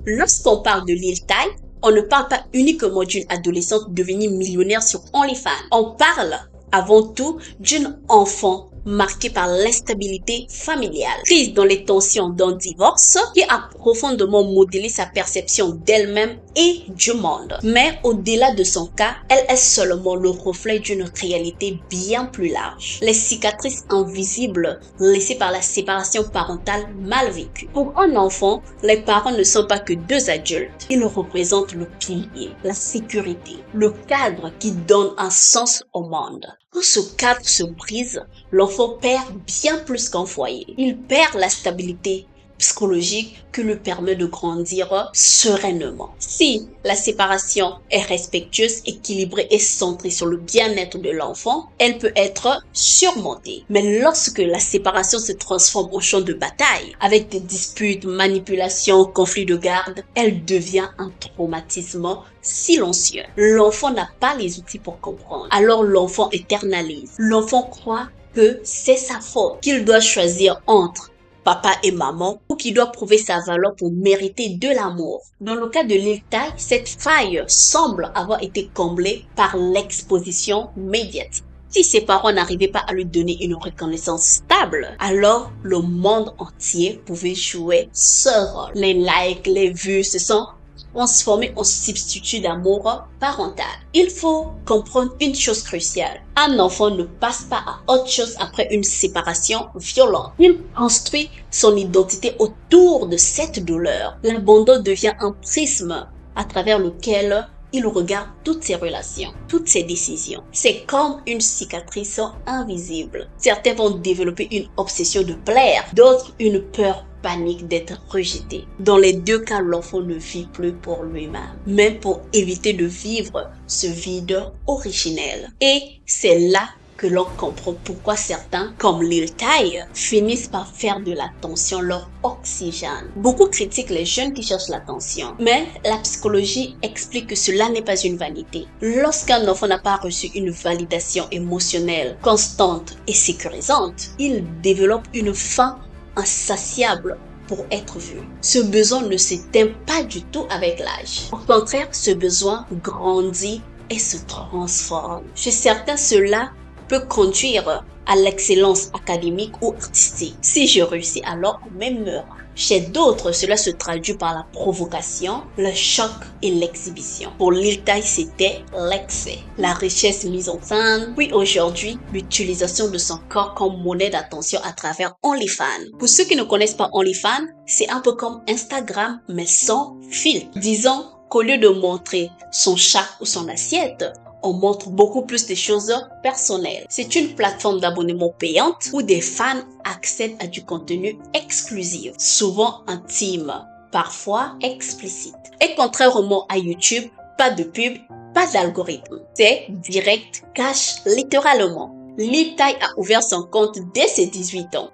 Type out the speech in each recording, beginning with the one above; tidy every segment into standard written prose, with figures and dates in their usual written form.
Lorsqu'on parle de Lil Tay, on ne parle pas uniquement d'une adolescente devenue millionnaire sur OnlyFans. On parle avant tout d'une enfant marquée par l'instabilité familiale, prise dans les tensions d'un divorce qui a profondément modélé sa perception d'elle-même et du monde. Mais au-delà de son cas, elle est seulement le reflet d'une réalité bien plus large. Les cicatrices invisibles laissées par la séparation parentale mal vécue. Pour un enfant, les parents ne sont pas que deux adultes. Ils représentent le pilier, la sécurité, le cadre qui donne un sens au monde. Quand ce cadre se brise, l'enfant perd bien plus qu'un foyer. Il perd la stabilité psychologique qui lui permet de grandir sereinement. Si la séparation est respectueuse, équilibrée et centrée sur le bien-être de l'enfant, elle peut être surmontée. Mais lorsque la séparation se transforme en champ de bataille, avec des disputes, manipulations, conflits de garde, elle devient un traumatisme silencieux. L'enfant n'a pas les outils pour comprendre. Alors l'enfant éternalise. L'enfant croit que c'est sa faute, qu'il doit choisir entre papa et maman, ou qui doit prouver sa valeur pour mériter de l'amour. Dans le cas de Lil Tay, cette faille semble avoir été comblée par l'exposition médiatique. Si ses parents n'arrivaient pas à lui donner une reconnaissance stable, alors le monde entier pouvait jouer ce rôle. Les likes, les vues se sont transformés en substitut d'amour parental. Il faut comprendre une chose cruciale. Un enfant ne passe pas à autre chose après une séparation violente. Il construit son identité autour de cette douleur. L'abandon devient un prisme à travers lequel il regarde toutes ses relations, toutes ses décisions. C'est comme une cicatrice invisible. Certains vont développer une obsession de plaire, d'autres une peur panique d'être rejeté. Dans les deux cas, l'enfant ne vit plus pour lui-même, mais pour éviter de vivre ce vide originel. Et c'est là que l'on comprend pourquoi certains, comme Lil Tay, finissent par faire de l'attention leur oxygène. Beaucoup critiquent les jeunes qui cherchent l'attention, mais la psychologie explique que cela n'est pas une vanité. Lorsqu'un enfant n'a pas reçu une validation émotionnelle constante et sécurisante, il développe une faim insatiable pour être vu. Ce besoin ne s'éteint pas du tout avec l'âge. Au contraire, ce besoin grandit et se transforme. Chez certains, cela peut conduire à l'excellence académique ou artistique. Si je réussis, alors on m'aimera. Chez d'autres, cela se traduit par la provocation, le choc et l'exhibition. Pour Lil Tay, c'était l'excès, la richesse mise en scène, puis aujourd'hui, l'utilisation de son corps comme monnaie d'attention à travers OnlyFans. Pour ceux qui ne connaissent pas OnlyFans, c'est un peu comme Instagram, mais sans filtre. Disons qu'au lieu de montrer son chat ou son assiette, on montre beaucoup plus de choses personnelles. C'est une plateforme d'abonnement payante où des fans accèdent à du contenu exclusif, souvent intime, parfois explicite. Et contrairement à YouTube, pas de pub, pas d'algorithme. C'est direct, cash littéralement. Lil Tay a ouvert son compte dès ses 18 ans.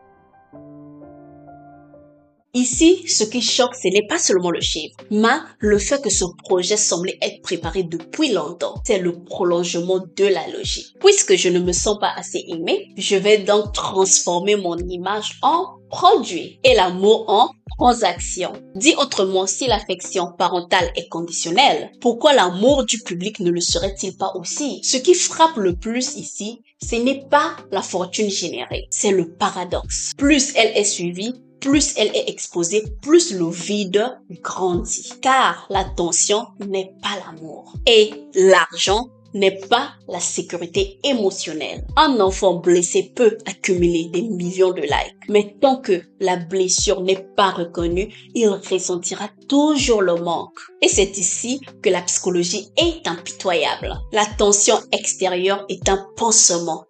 Ici, ce qui choque, ce n'est pas seulement le chiffre, mais le fait que ce projet semblait être préparé depuis longtemps. C'est le prolongement de la logique. Puisque je ne me sens pas assez aimée, je vais donc transformer mon image en produit et l'amour en transaction. Dit autrement, si l'affection parentale est conditionnelle, pourquoi l'amour du public ne le serait-il pas aussi? Ce qui frappe le plus ici, ce n'est pas la fortune générée, c'est le paradoxe. Plus elle est suivie, plus elle est exposée, plus le vide grandit. Car l'attention n'est pas l'amour. Et l'argent n'est pas la sécurité émotionnelle. Un enfant blessé peut accumuler des millions de likes. Mais tant que la blessure n'est pas reconnue, il ressentira toujours le manque. Et c'est ici que la psychologie est impitoyable. L'attention extérieure est un pansement,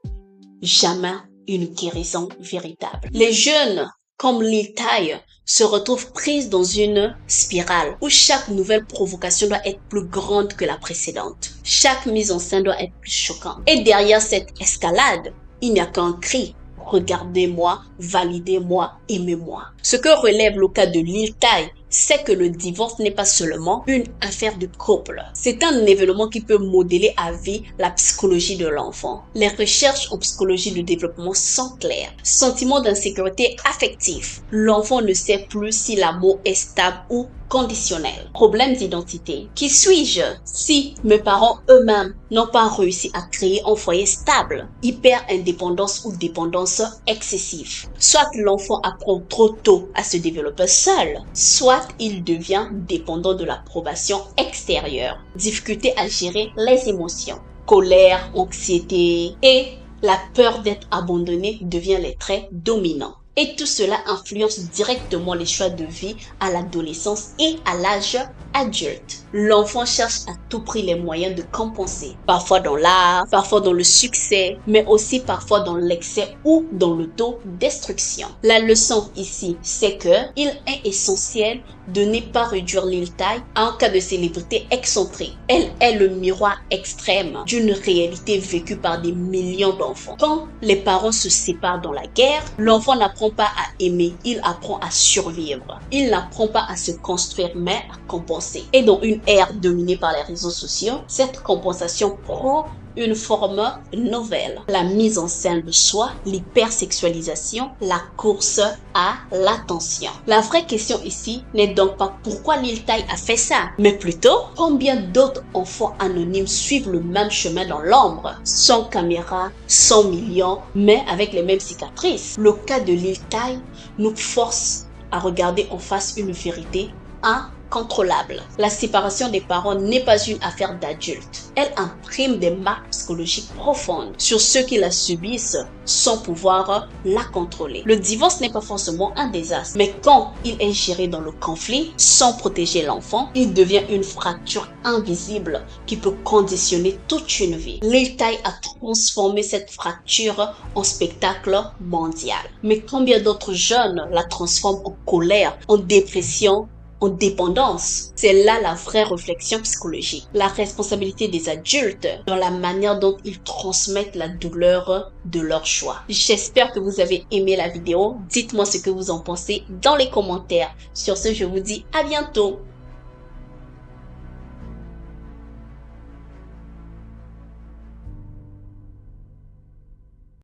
jamais une guérison véritable. Les jeunes comme Lil Tay se retrouve prise dans une spirale où chaque nouvelle provocation doit être plus grande que la précédente. Chaque mise en scène doit être plus choquante. Et derrière cette escalade, il n'y a qu'un cri. Regardez-moi, validez-moi, aimez-moi. Ce que relève le cas de Lil Tay, c'est que le divorce n'est pas seulement une affaire de couple. C'est un événement qui peut modeler à vie la psychologie de l'enfant. Les recherches en psychologie de développement sont claires. Sentiment d'insécurité affective. L'enfant ne sait plus si l'amour est stable ou conditionnel. Problèmes d'identité. Qui suis-je si mes parents eux-mêmes n'ont pas réussi à créer un foyer stable? Hyper-indépendance ou dépendance excessive. Soit l'enfant apprend trop tôt à se développer seul, soit il devient dépendant de l'approbation extérieure. Difficulté à gérer les émotions. Colère, anxiété et la peur d'être abandonné devient les traits dominants. Et tout cela influence directement les choix de vie à l'adolescence et à l'âge adulte. L'enfant cherche à tout prix les moyens de compenser, parfois dans l'art, parfois dans le succès, mais aussi parfois dans l'excès ou dans l'autodestruction. La leçon ici, c'est que il est essentiel de ne pas réduire l'île-taille en cas de célébrité excentrique. Elle est le miroir extrême d'une réalité vécue par des millions d'enfants. Quand les parents se séparent dans la guerre, l'enfant n'apprend pas à aimer, il apprend à survivre. Il n'apprend pas à se construire, mais à compenser. Et dans une ère dominée par les réseaux sociaux, cette compensation prend une forme nouvelle. La mise en scène de soi, l'hypersexualisation, la course à l'attention. La vraie question ici n'est donc pas pourquoi Lil Tay a fait ça, mais plutôt combien d'autres enfants anonymes suivent le même chemin dans l'ombre, sans caméra, sans millions, mais avec les mêmes cicatrices. Le cas de Lil Tay nous force à regarder en face une vérité incontrôlable. La séparation des parents n'est pas une affaire d'adultes. Elle imprime des marques psychologiques profondes sur ceux qui la subissent sans pouvoir la contrôler. Le divorce n'est pas forcément un désastre, mais quand il est géré dans le conflit, sans protéger l'enfant, il devient une fracture invisible qui peut conditionner toute une vie. Lil Tay a transformé cette fracture en spectacle mondial. Mais combien d'autres jeunes la transforment en colère, en dépression, en dépendance? C'est là la vraie réflexion psychologique. La responsabilité des adultes dans la manière dont ils transmettent la douleur de leur choix. J'espère que vous avez aimé la vidéo. Dites-moi ce que vous en pensez dans les commentaires. Sur ce, je vous dis à bientôt.